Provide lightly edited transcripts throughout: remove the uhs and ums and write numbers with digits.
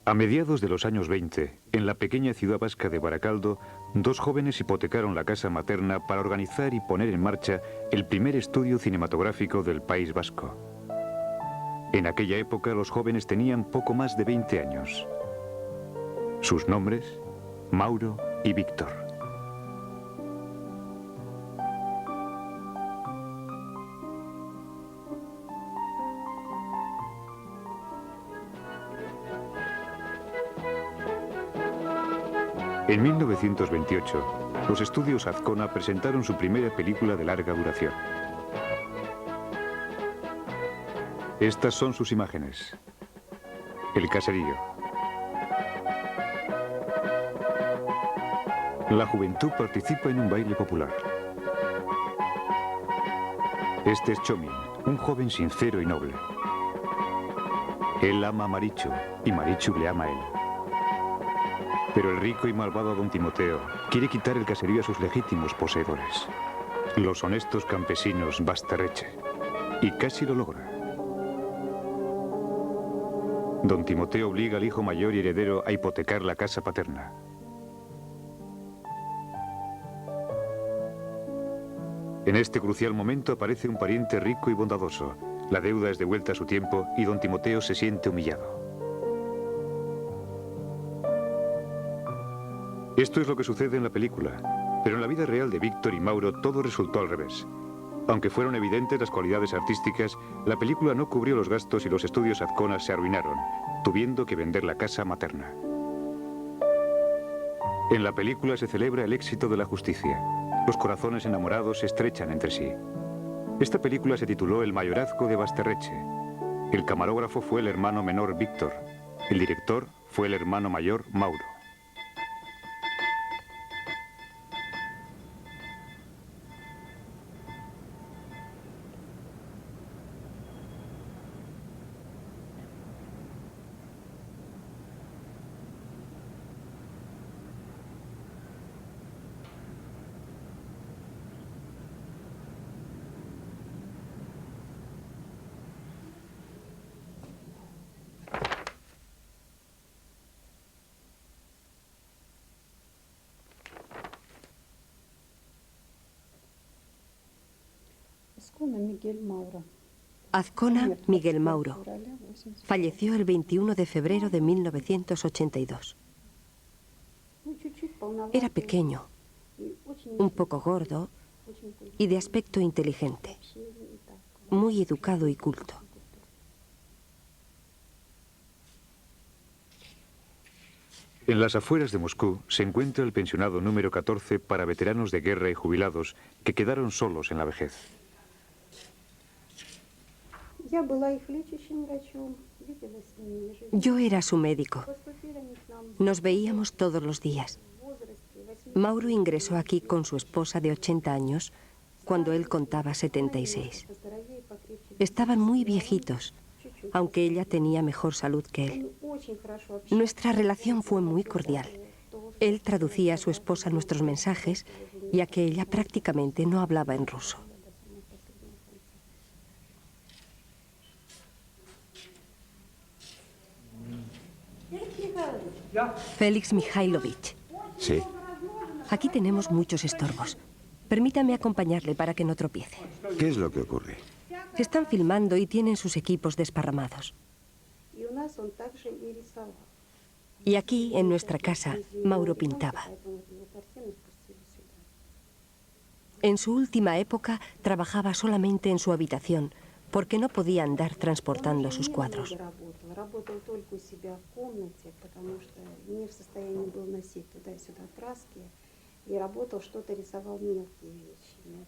A mediados de los años 20, en la pequeña ciudad vasca de Baracaldo, dos jóvenes hipotecaron la casa materna para organizar y poner en marcha el primer estudio cinematográfico del País Vasco. En aquella época los jóvenes tenían poco más de 20 años. Sus nombres, Mauro y Víctor. En 1928, los estudios Azcona presentaron su primera película de larga duración. Estas son sus imágenes. El caserío. La juventud participa en un baile popular. Este es Chomin, un joven sincero y noble. Él ama a Marichu y Marichu le ama a él. Pero el rico y malvado don Timoteo quiere quitar el caserío a sus legítimos poseedores, los honestos campesinos Basterreche, y casi lo logra. Don Timoteo obliga al hijo mayor y heredero a hipotecar la casa paterna. En este crucial momento aparece un pariente rico y bondadoso. La deuda es devuelta a su tiempo y don Timoteo se siente humillado. Esto es lo que sucede en la película, pero en la vida real de Víctor y Mauro todo resultó al revés. Aunque fueron evidentes las cualidades artísticas, la película no cubrió los gastos y los estudios Azcona se arruinaron, tuviendo que vender la casa materna. En la película se celebra el éxito de la justicia. Los corazones enamorados se estrechan entre sí. Esta película se tituló El mayorazgo de Basterreche. El camarógrafo fue el hermano menor Víctor. El director fue el hermano mayor Mauro. Azcona Miguel Mauro. Falleció el 21 de febrero de 1982. Era pequeño, un poco gordo y de aspecto inteligente, muy educado y culto. En las afueras de Moscú se encuentra el pensionado número 14 para veteranos de guerra y jubilados que quedaron solos en la vejez. Yo era su médico. Nos veíamos todos los días. Mauro ingresó aquí con su esposa de 80 años cuando él contaba 76. Estaban muy viejitos, aunque ella tenía mejor salud que él. Nuestra relación fue muy cordial. Él traducía a su esposa nuestros mensajes, ya que ella prácticamente no hablaba en ruso. Félix Mikhailovich. Sí. Aquí tenemos muchos estorbos. Permítame acompañarle para que no tropiece. ¿Qué es lo que ocurre? Están filmando y tienen sus equipos desparramados. Y aquí, en nuestra casa, Mauro pintaba. En su última época, trabajaba solamente en su habitación, porque no podía andar transportando sus cuadros.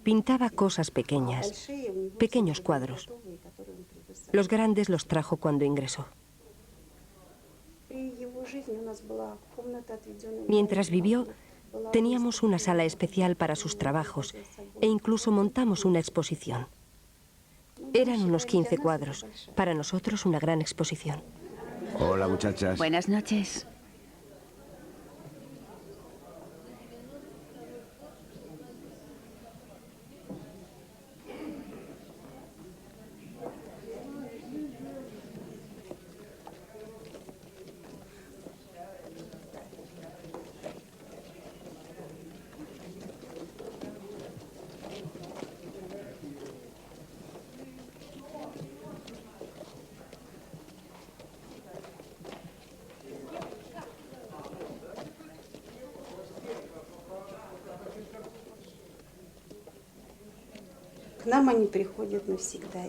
Pintaba cosas pequeñas, pequeños cuadros. Los grandes los trajo cuando ingresó. Mientras vivió, teníamos una sala especial para sus trabajos e incluso montamos una exposición. Eran unos 15 cuadros. Para nosotros, una gran exposición. Hola, muchachas. Buenas noches.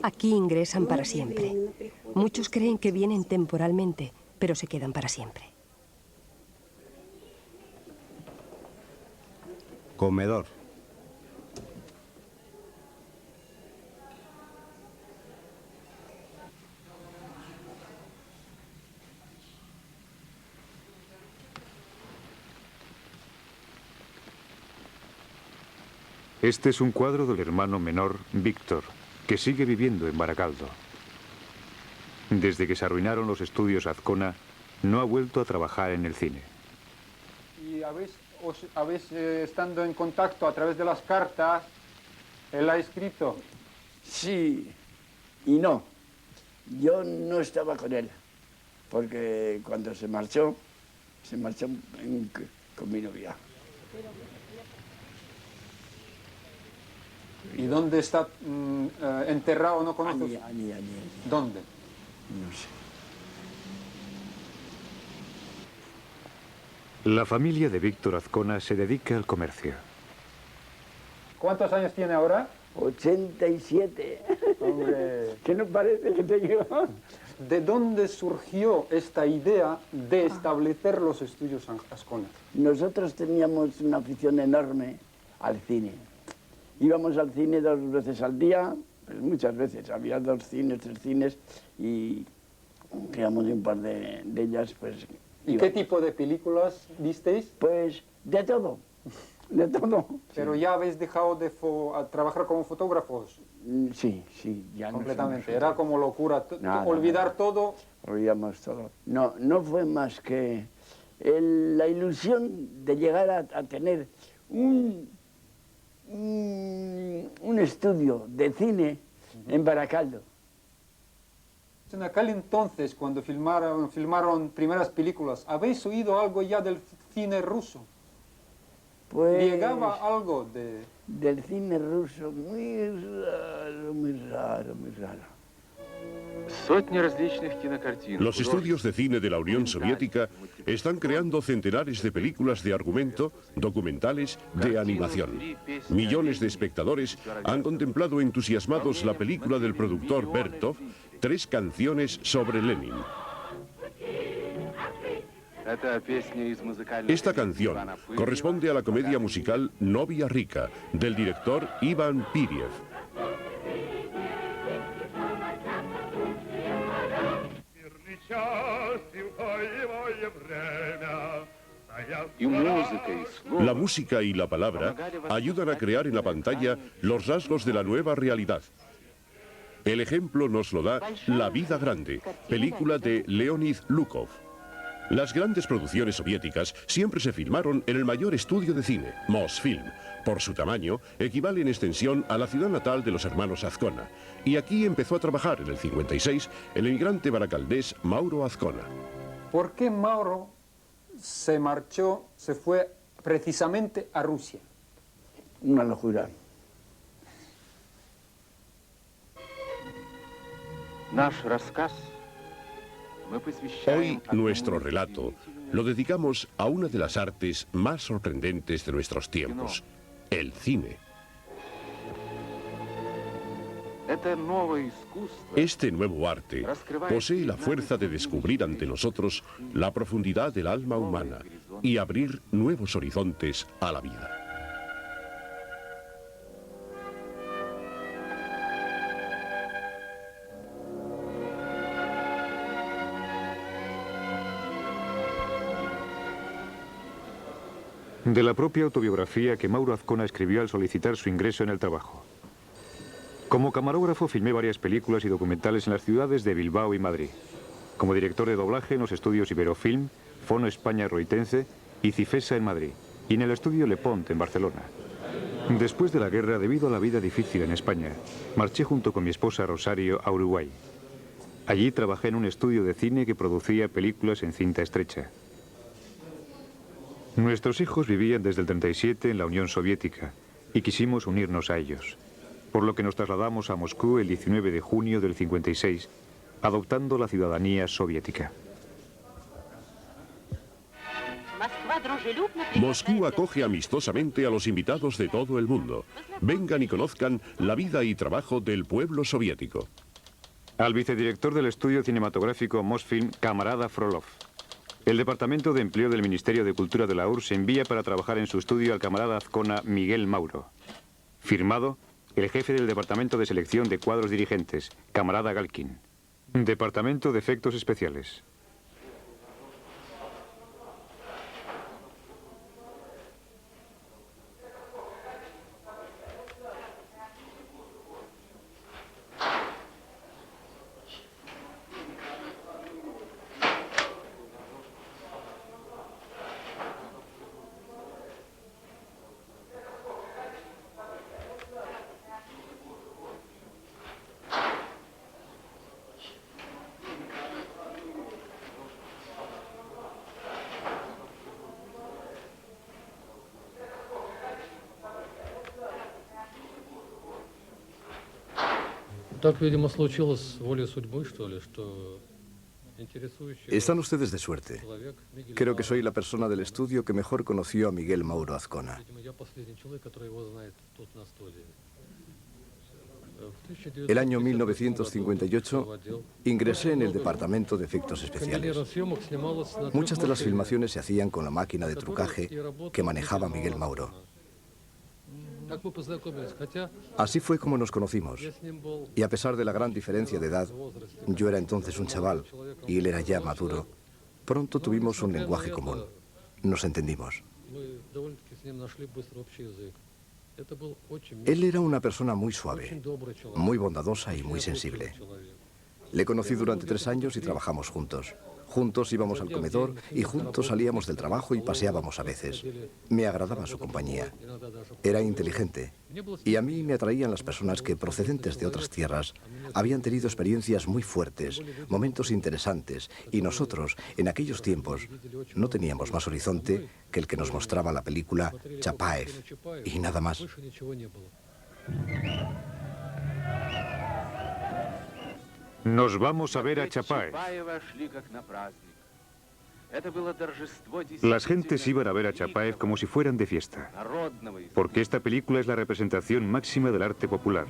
Aquí ingresan para siempre. Muchos creen que vienen temporalmente, pero se quedan para siempre. Comedor. Este es un cuadro del hermano menor, Víctor, que sigue viviendo en Baracaldo. Desde que se arruinaron los estudios Azcona, no ha vuelto a trabajar en el cine. ¿Y habéis estando en contacto a través de las cartas, él ha escrito? Sí y no. Yo no estaba con él, porque cuando se marchó con mi novia. ¿Y dónde está enterrado? ¿No conoces? Allí. ¿Dónde? No sé. La familia de Víctor Azcona se dedica al comercio. ¿Cuántos años tiene ahora? 87. Hombre. ¿Qué nos parece que tengo? ¿De dónde surgió esta idea de establecer los estudios Azcona? Nosotros teníamos una afición enorme al cine. Íbamos al cine 2 veces al día, pues muchas veces. Había 2 cines, 3 cines y íbamos de un par de ellas, pues... ¿Y qué tipo de películas visteis? Pues de todo, de todo. ¿Pero ya habéis dejado de trabajar como fotógrafos? Sí, ya no. Completamente, era como locura, Nada, olvidar todo. Olvidamos todo. No fue más que la ilusión de llegar a tener un estudio de cine en Baracaldo. En aquel entonces, cuando filmaron primeras películas, ¿habéis oído algo ya del cine ruso? Pues, ¿Llegaba algo del cine ruso? Muy raro. Los estudios de cine de la Unión Soviética están creando centenares de películas de argumento, documentales, de animación. Millones de espectadores han contemplado entusiasmados la película del productor Bertov, 3 canciones sobre Lenin. Esta canción corresponde a la comedia musical Novia Rica, del director Ivan Piriev. La música y la palabra ayudan a crear en la pantalla los rasgos de la nueva realidad. El ejemplo nos lo da La vida grande, película de Leonid Lukov. Las grandes producciones soviéticas siempre se filmaron en el mayor estudio de cine, Mosfilm. Por su tamaño, equivale en extensión a la ciudad natal de los hermanos Azcona. Y aquí empezó a trabajar en el 56 el emigrante baracaldés Mauro Azcona. ¿Por qué Mauro se fue precisamente a Rusia? Una locura. Hoy nuestro relato lo dedicamos a una de las artes más sorprendentes de nuestros tiempos, el cine. Este nuevo arte posee la fuerza de descubrir ante nosotros la profundidad del alma humana y abrir nuevos horizontes a la vida. De la propia autobiografía que Mauro Azcona escribió al solicitar su ingreso en el trabajo. Como camarógrafo filmé varias películas y documentales en las ciudades de Bilbao y Madrid. Como director de doblaje en los estudios Iberofilm, Fono España Roitense y Cifesa en Madrid, y en el estudio Le Pont en Barcelona. Después de la guerra, debido a la vida difícil en España, marché junto con mi esposa Rosario a Uruguay. Allí trabajé en un estudio de cine que producía películas en cinta estrecha. Nuestros hijos vivían desde el 37 en la Unión Soviética y quisimos unirnos a ellos, por lo que nos trasladamos a Moscú el 19 de junio del 56, adoptando la ciudadanía soviética. Moscú acoge amistosamente a los invitados de todo el mundo. Vengan y conozcan la vida y trabajo del pueblo soviético. Al vicedirector del estudio cinematográfico Mosfilm, camarada Frolov. El Departamento de Empleo del Ministerio de Cultura de la URSS envía para trabajar en su estudio al camarada Azcona Miguel Mauro. Firmado, el jefe del Departamento de Selección de Cuadros Dirigentes, camarada Galkin. Departamento de Efectos Especiales. Так, видимо, случилось волей судьбы, что ли, что интересующий Están ustedes de suerte. человек Мигель Creo que Мауро, soy la persona del estudio que mejor conoció a Miguel Mauro Azcona. видимо, я последний человек, который его знает тут на студии. El año 1958 ingresé en el Departamento de Efectos Especiales. Muchas de las filmaciones se hacían con la máquina de trucaje que manejaba Miguel Mauro. Así fue como nos conocimos. Y a pesar de la gran diferencia de edad, yo era entonces un chaval y él era ya maduro, pronto tuvimos un lenguaje común. Nos entendimos. Él era una persona muy suave, muy bondadosa y muy sensible. Le conocí durante 3 años y trabajamos juntos. Juntos íbamos al comedor y juntos salíamos del trabajo y paseábamos a veces. Me agradaba su compañía. Era inteligente y a mí me atraían las personas que, procedentes de otras tierras, habían tenido experiencias muy fuertes, momentos interesantes, y nosotros, en aquellos tiempos, no teníamos más horizonte que el que nos mostraba la película Chapaev y nada más. Nos vamos a ver a Chapaev. Las gentes iban a ver a Chapaev como si fueran de fiesta, porque esta película es la representación máxima del arte popular.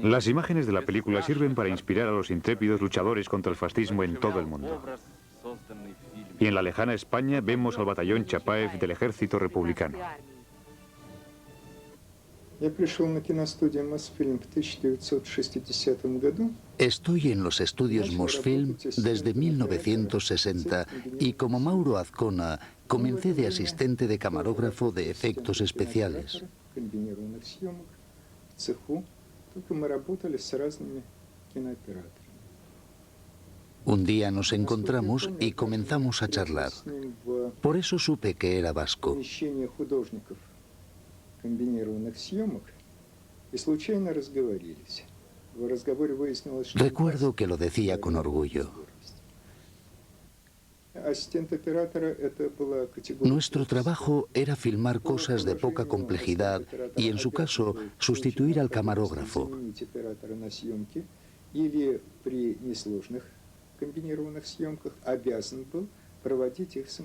Las imágenes de la película sirven para inspirar a los intrépidos luchadores contra el fascismo en todo el mundo. Y en la lejana España vemos al batallón Chapaev del ejército republicano. Estoy en los estudios Mosfilm desde 1960 y como Mauro Azcona comencé de asistente de camarógrafo de efectos especiales. Un día nos encontramos y comenzamos a charlar. Por eso supe que era vasco. Recuerdo que lo decía con orgullo. Nuestro trabajo era filmar cosas de poca complejidad y, en su caso, sustituir al camarógrafo.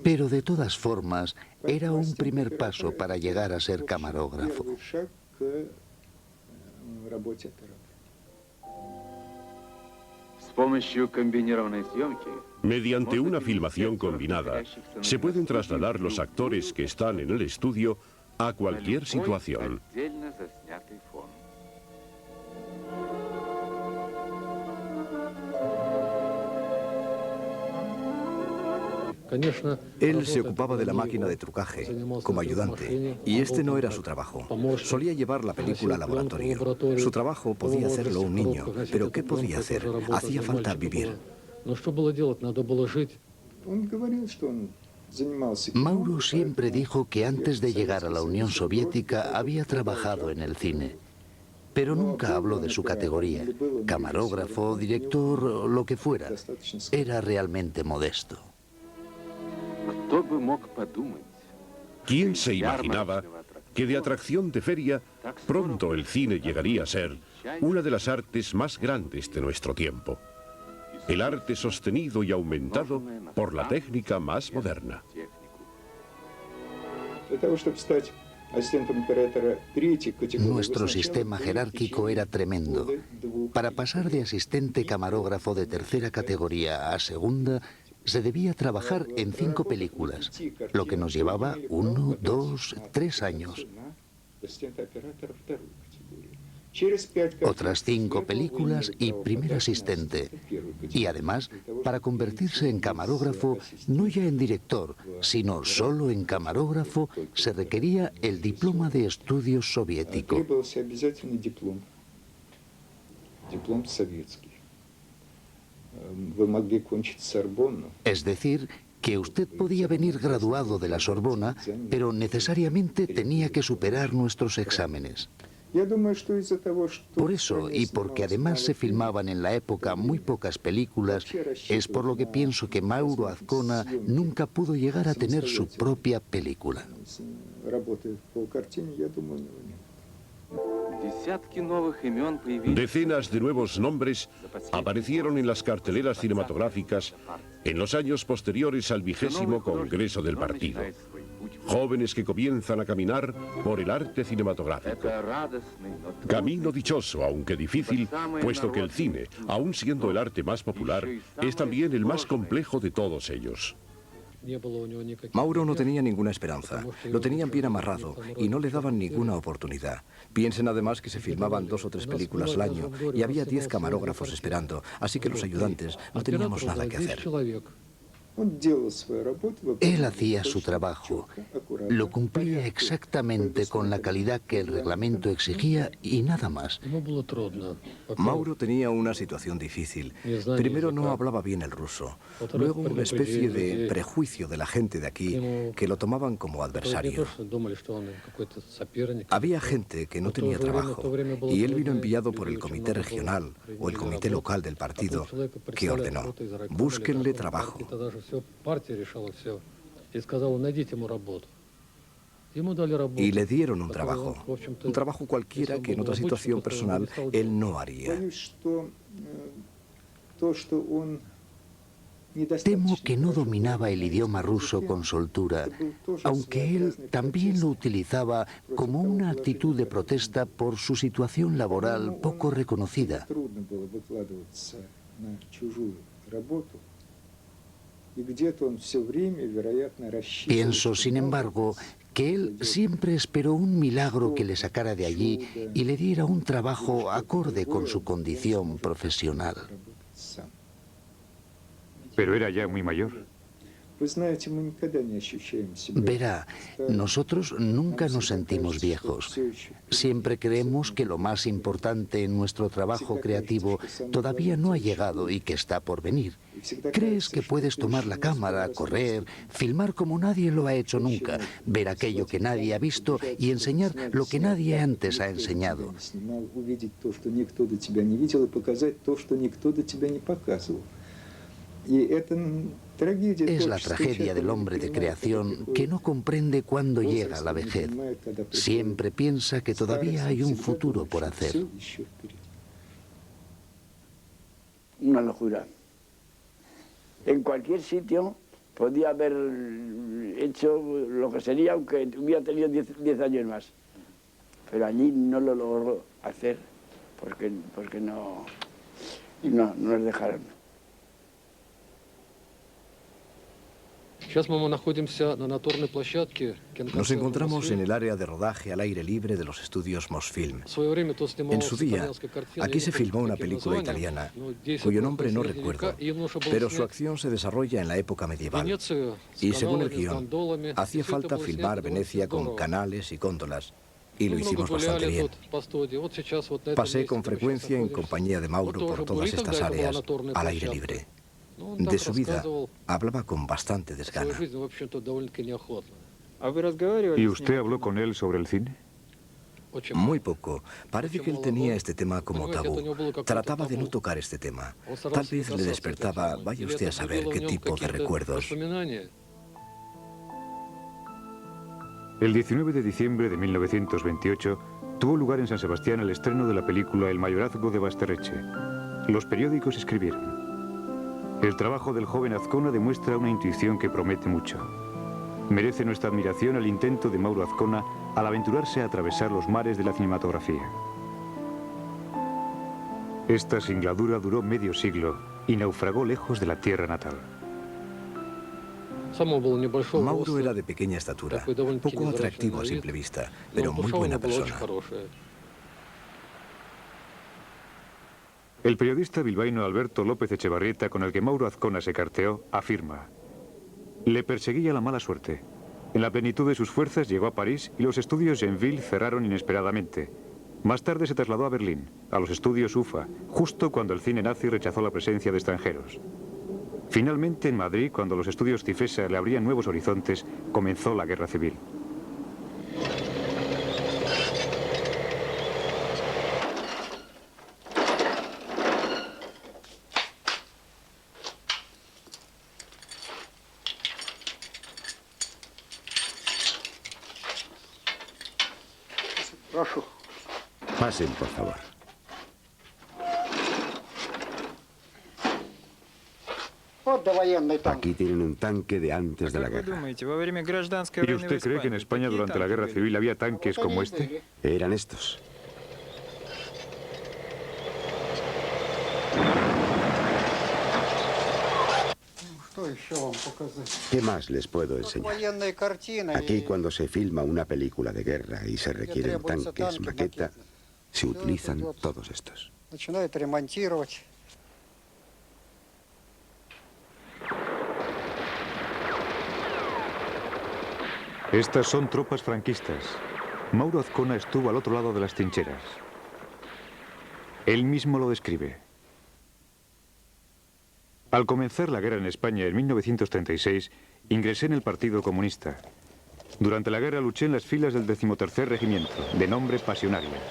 Pero de todas formas, era un primer paso para llegar a ser camarógrafo. Mediante una filmación combinada, se pueden trasladar los actores que están en el estudio a cualquier situación. Él se ocupaba de la máquina de trucaje, como ayudante, y este no era su trabajo. Solía llevar la película al laboratorio. Su trabajo podía hacerlo un niño, pero ¿qué podía hacer? Hacía falta vivir. Mauro siempre dijo que antes de llegar a la Unión Soviética había trabajado en el cine. Pero nunca habló de su categoría, camarógrafo, director, lo que fuera. Era realmente modesto. ¿Quién se imaginaba que de atracción de feria pronto el cine llegaría a ser una de las artes más grandes de nuestro tiempo. El arte sostenido y aumentado por la técnica más moderna. Nuestro sistema jerárquico era tremendo. Para pasar de asistente camarógrafo de tercera categoría a segunda, se debía trabajar en 5 películas, lo que nos llevaba 1, 2, 3 años. Otras 5 películas y primer asistente. Y además, para convertirse en camarógrafo, no ya en director, sino solo en camarógrafo, se requería el diploma de estudios soviético. Es decir, que usted podía venir graduado de la Sorbona, pero necesariamente tenía que superar nuestros exámenes. Por eso, y porque además se filmaban en la época muy pocas películas, es por lo que pienso que Mauro Azcona nunca pudo llegar a tener su propia película. Decenas de nuevos nombres aparecieron en las carteleras cinematográficas en los años posteriores al 20º Congreso del Partido. Jóvenes que comienzan a caminar por el arte cinematográfico. Camino dichoso, aunque difícil, puesto que el cine, aun siendo el arte más popular, es también el más complejo de todos ellos. Mauro no tenía ninguna esperanza, lo tenían bien amarrado y no le daban ninguna oportunidad. Piensen además que se filmaban 2 o 3 películas al año y había 10 camarógrafos esperando, así que los ayudantes no teníamos nada que hacer. Él hacía su trabajo, lo cumplía exactamente con la calidad que el reglamento exigía y nada más. Mauro tenía una situación difícil. Primero no hablaba bien el ruso, luego una especie de prejuicio de la gente de aquí que lo tomaban como adversario. Había gente que no tenía trabajo y él vino enviado por el comité regional o el comité local del partido que ordenó: búsquenle trabajo. Y le dieron un trabajo cualquiera que en otra situación personal él no haría. Temo que no dominaba el idioma ruso con soltura, aunque él también lo utilizaba como una actitud de protesta por su situación laboral poco reconocida. Pienso, sin embargo, que él siempre esperó un milagro que le sacara de allí y le diera un trabajo acorde con su condición profesional. Pero era ya muy mayor. Verá, nosotros nunca nos sentimos viejos. Siempre creemos que lo más importante en nuestro trabajo creativo todavía no ha llegado y que está por venir. Crees que puedes tomar la cámara, correr, filmar como nadie lo ha hecho nunca, ver aquello que nadie ha visto y enseñar lo que nadie antes ha enseñado. Es la tragedia del hombre de creación que no comprende cuándo llega la vejez. Siempre piensa que todavía hay un futuro por hacer. Una locura. En cualquier sitio podía haber hecho lo que sería aunque hubiera tenido 10 años más. Pero allí no lo logró hacer porque no nos dejaron. Nos encontramos en el área de rodaje al aire libre de los estudios Mosfilm. En su día, aquí se filmó una película italiana, cuyo nombre no recuerdo, pero su acción se desarrolla en la época medieval. Y según el guión, hacía falta filmar Venecia con canales y góndolas, y lo hicimos bastante bien. Pasé con frecuencia en compañía de Mauro por todas estas áreas, al aire libre. De su vida hablaba con bastante desgana. ¿Y usted habló con él sobre el cine? Muy poco. Parece que él tenía este tema como tabú. Trataba de no tocar este tema. Tal vez le despertaba, vaya usted a saber qué tipo de recuerdos. El 19 de diciembre de 1928 Tuvo lugar en San Sebastián el estreno de la película El mayorazgo de Basterreche. Los periódicos escribieron: el trabajo del joven Azcona demuestra una intuición que promete mucho. Merece nuestra admiración el intento de Mauro Azcona al aventurarse a atravesar los mares de la cinematografía. Esta singladura duró medio siglo y naufragó lejos de la tierra natal. Mauro era de pequeña estatura, poco atractivo a simple vista, pero muy buena persona. El periodista bilbaíno Alberto López Echevarrieta, con el que Mauro Azcona se carteó, afirma: le perseguía la mala suerte. En la plenitud de sus fuerzas llegó a París y los estudios Genville cerraron inesperadamente. Más tarde se trasladó a Berlín, a los estudios UFA, justo cuando el cine nazi rechazó la presencia de extranjeros. Finalmente, en Madrid, cuando los estudios Cifesa le abrían nuevos horizontes, comenzó la guerra civil. Pasen, por favor. Aquí tienen un tanque de antes de la guerra. ¿Y usted cree que en España durante la guerra civil había tanques como este? Eran estos. ¿Qué más les puedo enseñar? Aquí, cuando se filma una película de guerra y se requieren tanques, maqueta, se utilizan todos estos. Estas son tropas franquistas. Mauro Azcona estuvo al otro lado de las trincheras. Él mismo lo describe. Al comenzar la guerra en España en 1936, ingresé en el Partido Comunista. Durante la guerra luché en las filas del 13º Regimiento, de nombre Pasionaria.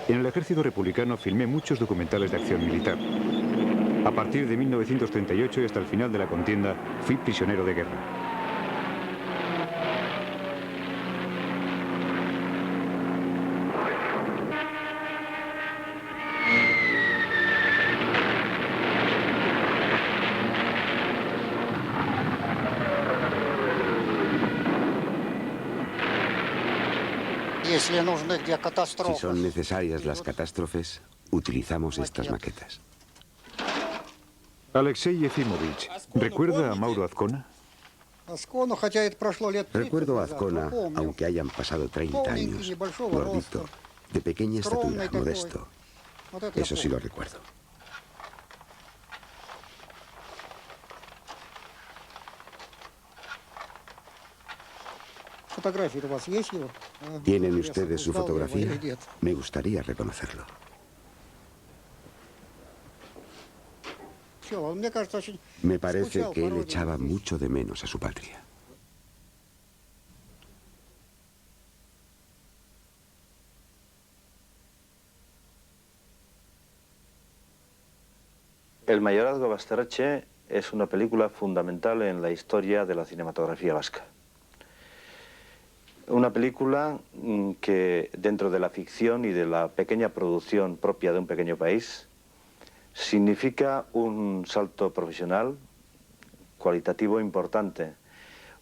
En el Ejército Republicano filmé muchos documentales de acción militar. A partir de 1938 y hasta el final de la contienda, fui prisionero de guerra. Si son necesarias las catástrofes, utilizamos estas maquetas. Alexei Yefimovich, ¿recuerda a Mauro Azcona? Recuerdo a Azcona, aunque hayan pasado 30 años, gordito, de pequeña estatura, modesto. Eso sí lo recuerdo. ¿Tienen ustedes su fotografía? Me gustaría reconocerlo. Me parece que él echaba mucho de menos a su patria. El mayorazgo Basterreche es una película fundamental en la historia de la cinematografía vasca. Una película que, dentro de la ficción y de la pequeña producción propia de un pequeño país, significa un salto profesional, cualitativo importante.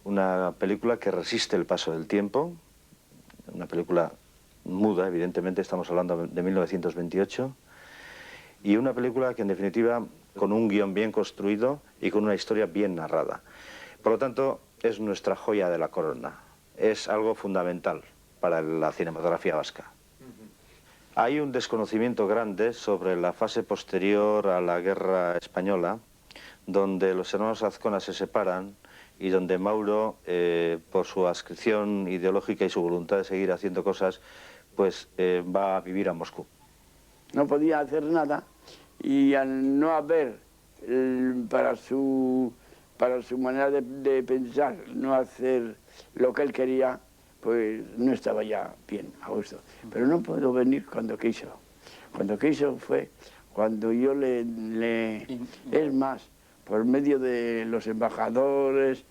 Una película que resiste el paso del tiempo, una película muda, evidentemente, estamos hablando de 1928, y una película que, en definitiva, con un guión bien construido y con una historia bien narrada. Por lo tanto, es nuestra joya de la corona. Es algo fundamental para la cinematografía vasca. Hay un desconocimiento grande sobre la fase posterior a la guerra española, donde los hermanos Azcona se separan y donde Mauro, por su adscripción ideológica y su voluntad de seguir haciendo cosas, pues va a vivir a Moscú. No podía hacer nada y al no haber, para su manera de pensar, no hacer lo que él quería, pues no estaba ya bien, a gusto. Pero no puedo venir cuando quiso. Cuando quiso fue cuando yo es más, por medio de los embajadores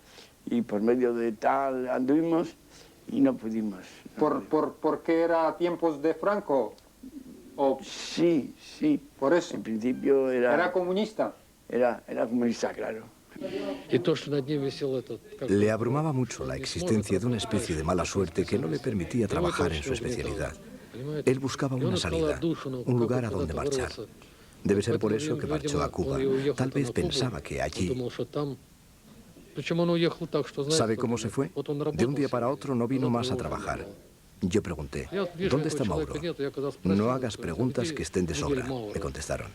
y por medio de tal, anduvimos y no pudimos. ¿Porque era tiempos de Franco? ¿O? Sí, sí. Por eso. En principio era... ¿Era comunista? Era comunista, claro. Le abrumaba mucho la existencia de una especie de mala suerte que no le permitía trabajar en su especialidad. Él buscaba una salida, un lugar a donde marchar. Debe ser por eso que marchó a Cuba. Tal vez pensaba que allí... ¿Sabe cómo se fue? De un día para otro no vino más a trabajar. Yo pregunté, ¿dónde está Mauro? No hagas preguntas que estén de sobra, me contestaron.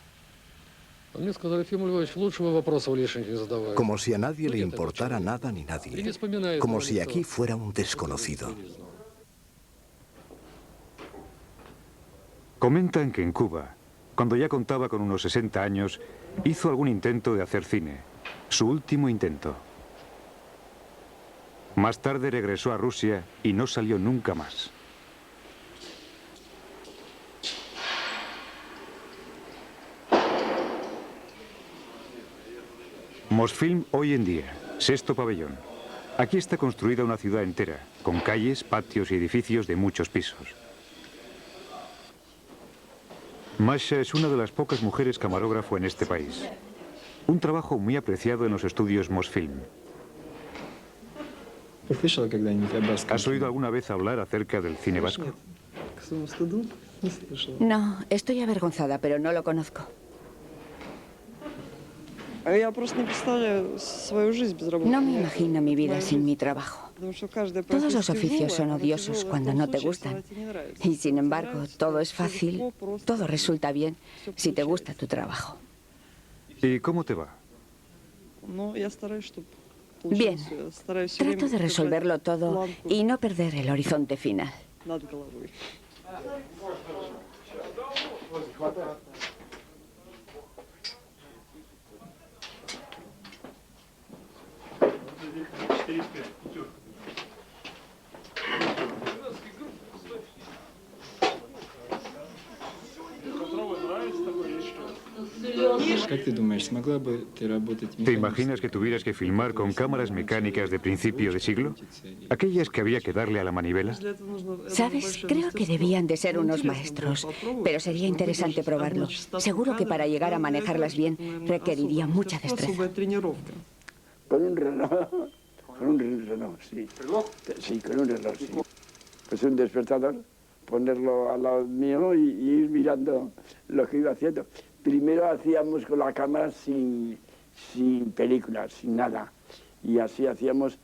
Como si a nadie le importara nada ni nadie. Como si aquí fuera un desconocido. Comentan que en Cuba, cuando ya contaba con unos 60 años, hizo algún intento de hacer cine. Su último intento. Más tarde regresó a Rusia y no salió nunca más. Mosfilm hoy en día, sexto pabellón. Aquí está construida una ciudad entera, con calles, patios y edificios de muchos pisos. Masha es una de las pocas mujeres camarógrafo en este país. Un trabajo muy apreciado en los estudios Mosfilm. ¿Has oído alguna vez hablar acerca del cine vasco? No, estoy avergonzada, pero no lo conozco. No me imagino mi vida sin mi trabajo. Todos los oficios son odiosos cuando no te gustan. Y sin embargo, todo es fácil, todo resulta bien si te gusta tu trabajo. ¿Y cómo te va? Bien, trato de resolverlo todo y no perder el horizonte final. ¿Te imaginas que tuvieras que filmar con cámaras mecánicas de principio de siglo? Aquellas que había que darle a la manivela. ¿Sabes? Creo que debían de ser unos maestros, pero sería interesante probarlo. Seguro que para llegar a manejarlas bien requeriría mucha destreza. Con un reloj, sí. Sí, con un reloj, sí. Pues un despertador, ponerlo al lado mío y ir mirando lo que iba haciendo. Primero hacíamos con la cámara sin películas, sin nada. Y así hacíamos,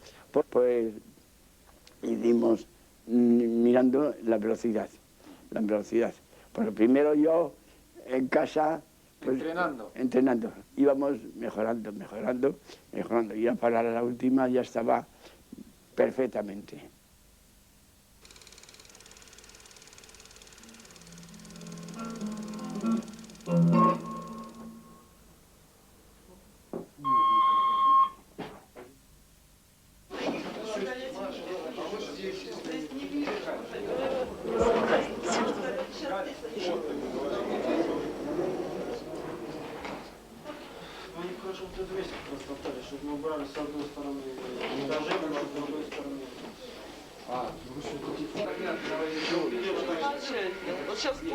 pues, íbamos mirando la velocidad. Porque primero yo, en casa, pues, entrenando. Íbamos mejorando. Y ya para la última ya estaba perfectamente.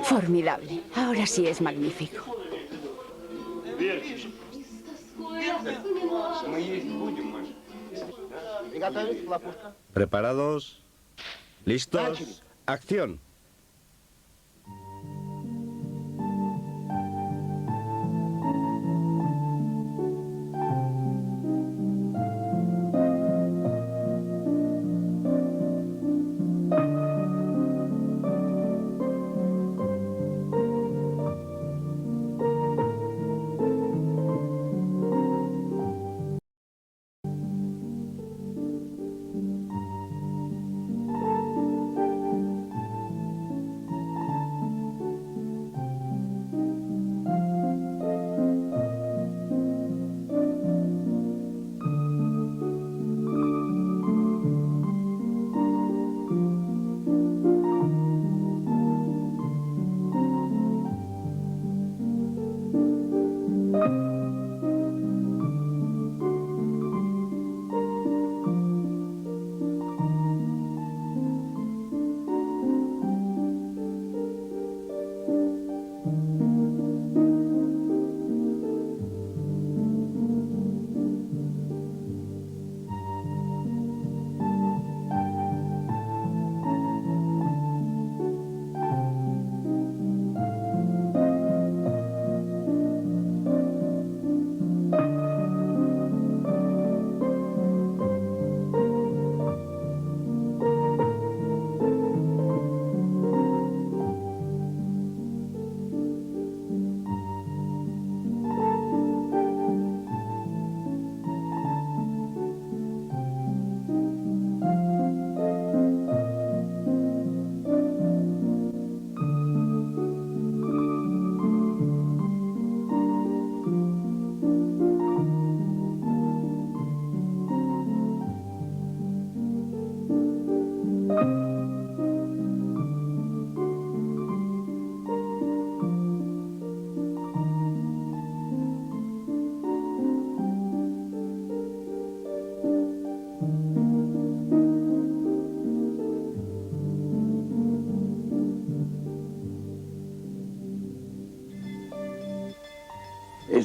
Formidable. Ahora sí es magnífico. ¿Preparados? ¿Listos? ¡Acción!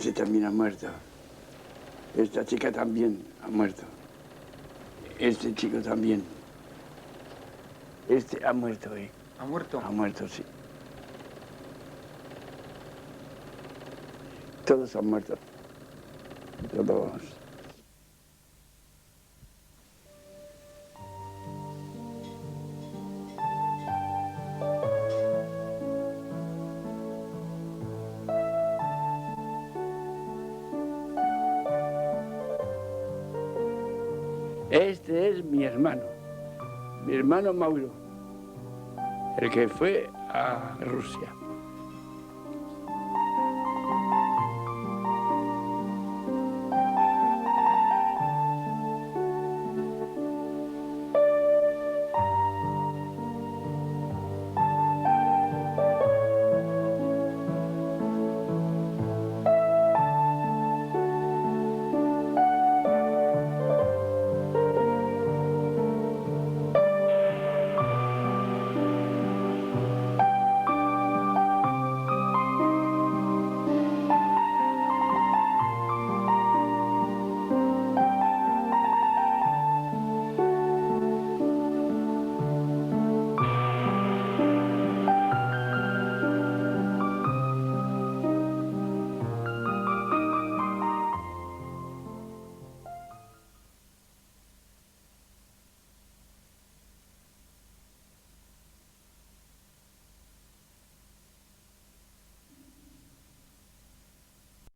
Este también ha muerto. Esta chica también ha muerto. Este chico también. Este ha muerto, ¿eh? ¿Ha muerto? Ha muerto, sí. Todos han muerto. Todos. Este es mi hermano Mauro, el que fue a Rusia.